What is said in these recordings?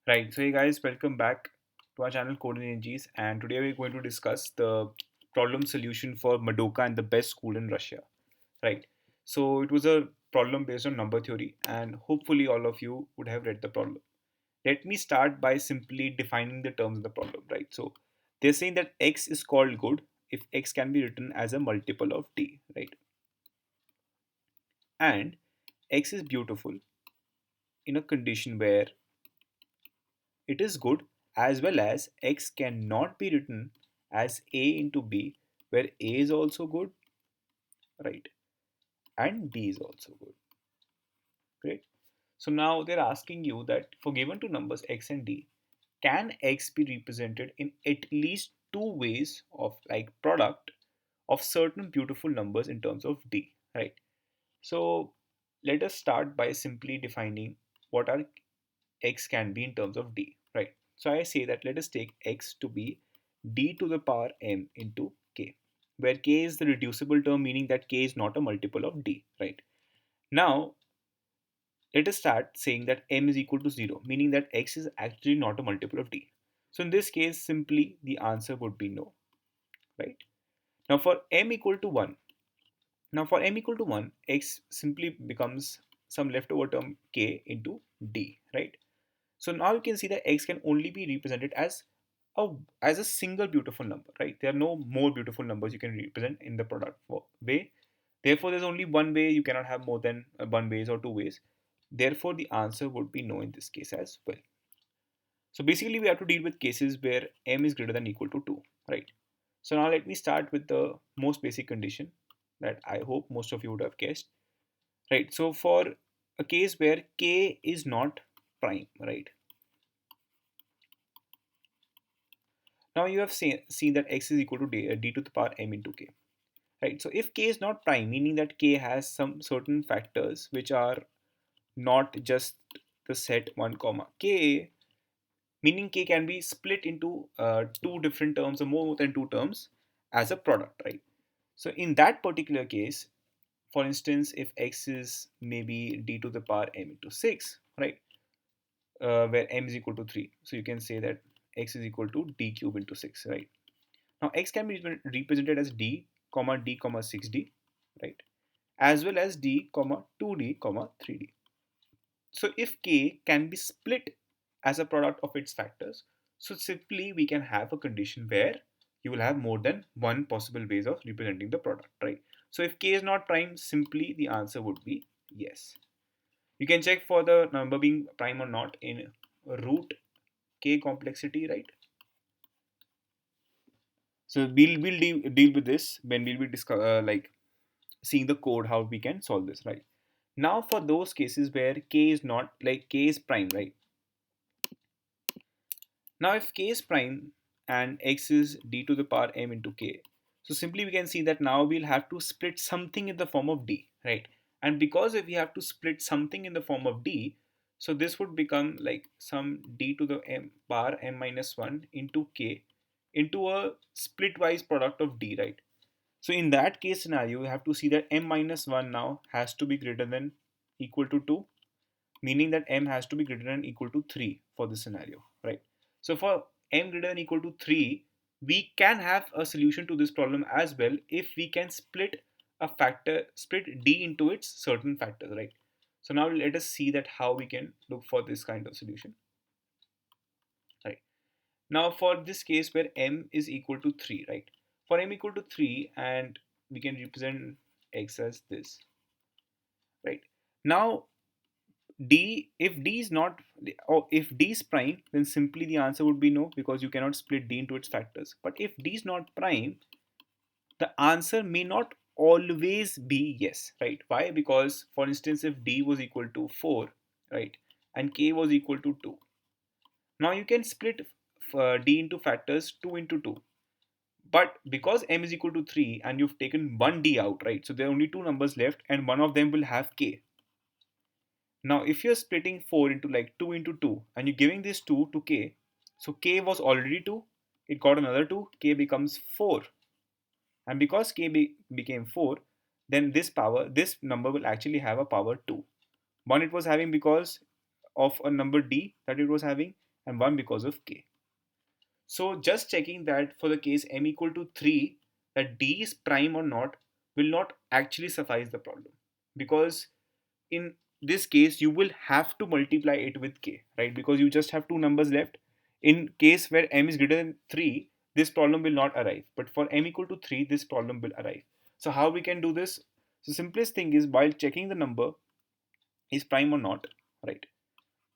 Right, so hey guys, welcome back to our channel Codeforces, and today we're going to discuss the problem solution for Madoka and the best school in Russia. Right, so it was a problem based on number theory, and hopefully all of you would have read the problem. Let me start by simply defining the terms of the problem. Right, so they're saying that x is called good if x can be written as a multiple of d, right, and x is beautiful in a condition where it is good as well as x cannot be written as a into b, where a is also good, right, and b is also good. Great. So now they're asking you that for given two numbers x and d, can x be represented in at least two ways of like product of certain beautiful numbers in terms of d, right? So let us start by simply defining what are x can be in terms of d, right? So I say that let us take x to be d to the power m into k, where k is the reducible term, meaning that k is not a multiple of d, right? Now let us start saying that m is equal to 0, meaning that x is actually not a multiple of d. So in this case, simply the answer would be no, right? Now for m equal to 1, x simply becomes some leftover term k into d, right? So now you can see that x can only be represented a as a single beautiful number, right? There are no more beautiful numbers you can represent in the product way. Therefore, there's only one way. You cannot have more than one ways or two ways. Therefore, the answer would be no in this case as well. So basically, we have to deal with cases where m is greater than or equal to 2, right? So now let me start with the most basic condition that I hope most of you would have guessed, right? So for a case where k is not prime, right? Now you have seen that x is equal to d to the power m into k, right? So if k is not prime, meaning that k has some certain factors which are not just the set 1 comma k, meaning k can be split into two different terms or more than two terms as a product, right? So in that particular case, for instance, if x is maybe d to the power m into 6, right, where m is equal to 3, so you can say that x is equal to d cube into 6, right? Now x can be represented as d comma 6d, right, as well as d comma 2d comma 3d. So if k can be split as a product of its factors, so simply we can have a condition where you will have more than one possible ways of representing the product, right? So if k is not prime, simply the answer would be yes. You can check for the number being prime or not in root k complexity, right? So we'll deal with this when we'll be like seeing the code how we can solve this, right? Now for those cases where k is not like k is prime, right? Now if k is prime and x is d to the power m into k, so simply we can see that now we'll have to split something in the form of d, right? And because if we have to split something in the form of d, so this would become like some d to the m power m minus 1 into k into a splitwise product of d, right? So in that case scenario, you have to see that m minus 1 now has to be greater than equal to 2, meaning that m has to be greater than equal to 3 for this scenario, right? So for m greater than equal to 3, we can have a solution to this problem as well if we can split d into its certain factors, right? So now let us see that how we can look for this kind of solution, right? Now for this case where m is equal to 3, right? For m equal to 3, and we can represent x as this, right? Now d, if d is not, or if d is prime, then simply the answer would be no, because you cannot split d into its factors. But if d is not prime, the answer may not always be yes, right? Why? Because for instance, if d was equal to 4, right, and k was equal to 2, now you can split d into factors 2 into 2. But because m is equal to 3 and you've taken one d out, right, so there are only two numbers left and one of them will have k. Now, if you're splitting 4 into like 2 into 2 and you're giving this 2 to k, so k was already 2, it got another 2, k becomes 4. And because became 4, then this number will actually have a power 2. One it was having because of a number d that it was having, and 1 because of k. So just checking that for the case m equal to 3, that d is prime or not will not actually suffice the problem, because in this case you will have to multiply it with k, right? Because you just have two numbers left. In case where m is greater than 3, this problem will not arrive, but for m equal to 3, this problem will arrive. So how we can do this? So simplest thing is, while checking the number is prime or not, right?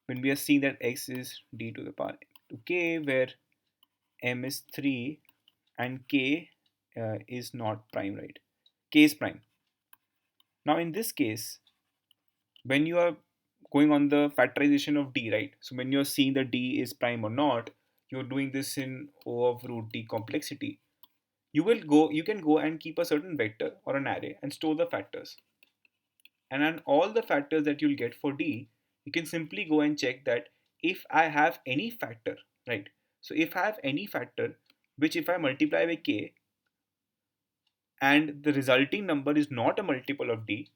When we are seeing that x is d to the power to k, where m is 3 and k is not prime, right? K is prime. Now in this case, when you are going on the factorization of d, right? So when you're seeing that d is prime or not, you're doing this in O of root d complexity. You can go and keep a certain vector or an array and store the factors. And on all the factors that you'll get for d, you can simply go and check that if I have any factor, right? So if I have any factor which if I multiply by k and the resulting number is not a multiple of d,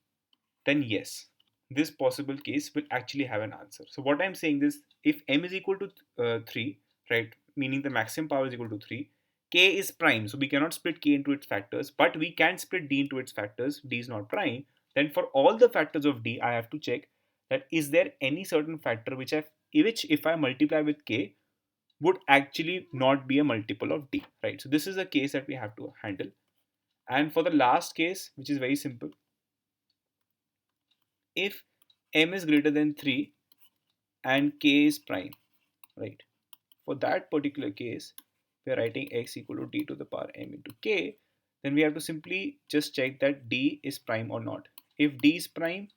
then yes, this possible case will actually have an answer. So what I'm saying is, if m is equal to 3, right, meaning the maximum power is equal to 3, k is prime, so we cannot split k into its factors, but we can split d into its factors, d is not prime, then for all the factors of d, I have to check that is there any certain factor which if I multiply with k would actually not be a multiple of d, right? So this is a case that we have to handle. And for the last case, which is very simple, if m is greater than 3 and k is prime, right? For that particular case, we are writing x equal to d to the power m into k. Then we have to simply just check that d is prime or not. If d is prime,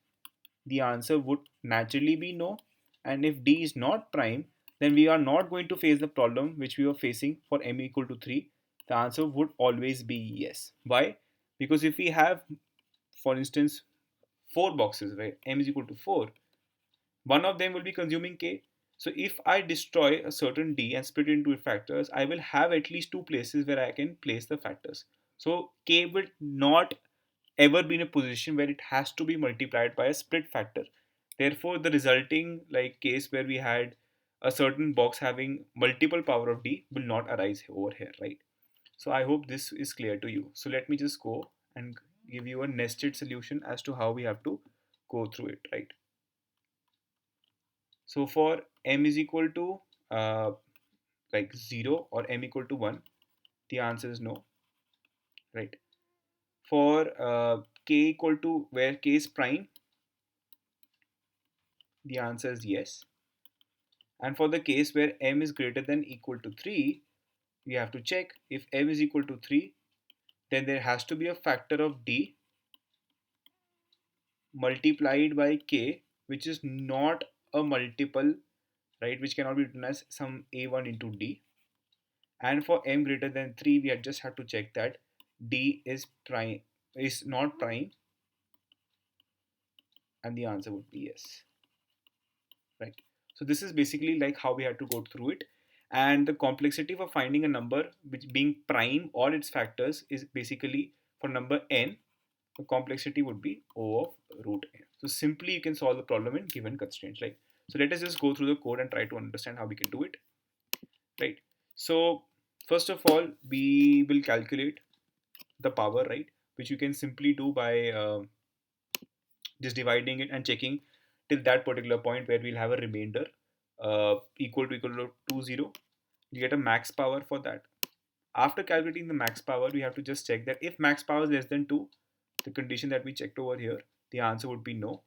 the answer would naturally be no. And if d is not prime, then we are not going to face the problem which we were facing for m equal to 3. The answer would always be yes. Why? Because if we have, for instance, 4 boxes where m is equal to 4, one of them will be consuming k. So if I destroy a certain d and split it into factors, I will have at least two places where I can place the factors. So k will not ever be in a position where it has to be multiplied by a split factor. Therefore, the resulting like case where we had a certain box having multiple power of d will not arise over here, right? So I hope this is clear to you. So let me just go and give you a nested solution as to how we have to go through it, right? So for m is equal to like 0 or m equal to 1, the answer is no, right? For k equal to where k is prime, the answer is yes. And for the case where m is greater than equal to 3, we have to check if m is equal to 3, then there has to be a factor of d multiplied by k, which is not a multiple, right? Which cannot be written as some a1 into d. And for m greater than 3, we just have to check that d is not prime, and the answer would be yes, right? So this is basically like how we had to go through it. And the complexity for finding a number which being prime or its factors is basically for number n, the complexity would be O of root n. So simply you can solve the problem in given constraints, right? So let us just go through the code and try to understand how we can do it, right? So first of all, we will calculate the power, right? Which you can simply do by just dividing it and checking till that particular point where we'll have a remainder equal to 20. We get a max power for that. After calculating the max power, we have to just check that if max power is less than 2, the condition that we checked over here, the answer would be no.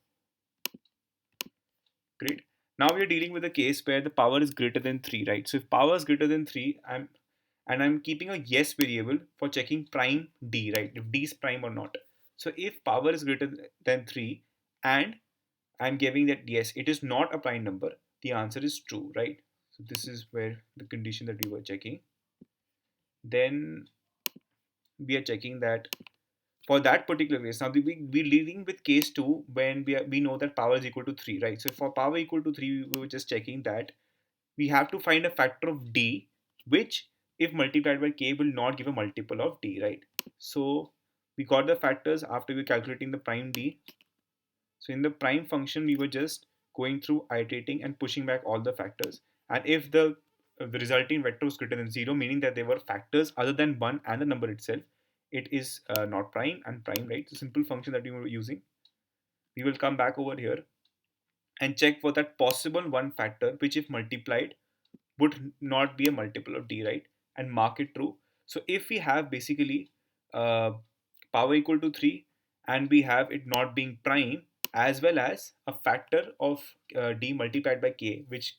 Great. Now we are dealing with a case where the power is greater than 3, right? So if power is greater than 3, I'm keeping a yes variable for checking prime d, right? If d is prime or not. So if power is greater than 3 and I'm giving that yes, it is not a prime number, the answer is true, right? So this is where the condition that we were checking. Then we are checking that for that particular case. Now we're dealing with case 2 when we know that power is equal to 3, right? So for power equal to 3, we were just checking that we have to find a factor of d, which if multiplied by k will not give a multiple of d, right? So we got the factors after we calculating the prime d. So in the prime function, we were just going through iterating and pushing back all the factors. And if the resulting vector was greater than 0, meaning that there were factors other than 1 and the number itself, it is not prime and prime, right? So simple function that we were using. We will come back over here and check for that possible one factor which if multiplied would not be a multiple of d, right? And mark it true. So if we have basically uh, power equal to 3 and we have it not being prime, as well as a factor of d multiplied by k which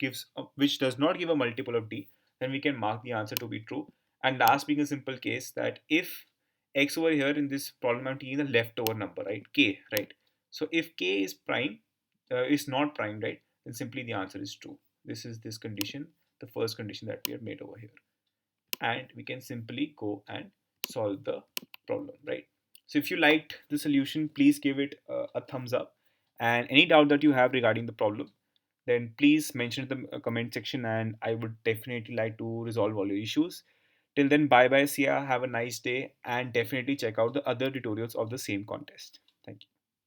does not give a multiple of d, then we can mark the answer to be true. And last being a simple case that if x over here in this problem I'm taking the leftover number, right, k, right? So if k is prime, is not prime, right, then simply the answer is true. This is this condition, the first condition that we have made over here, and we can simply go and solve the problem, right? So if you liked the solution, please give it a thumbs up, and any doubt that you have regarding the problem, then please mention in the comment section, and I would definitely like to resolve all your issues. Till then, bye bye, see ya, have a nice day, and definitely check out the other tutorials of the same contest.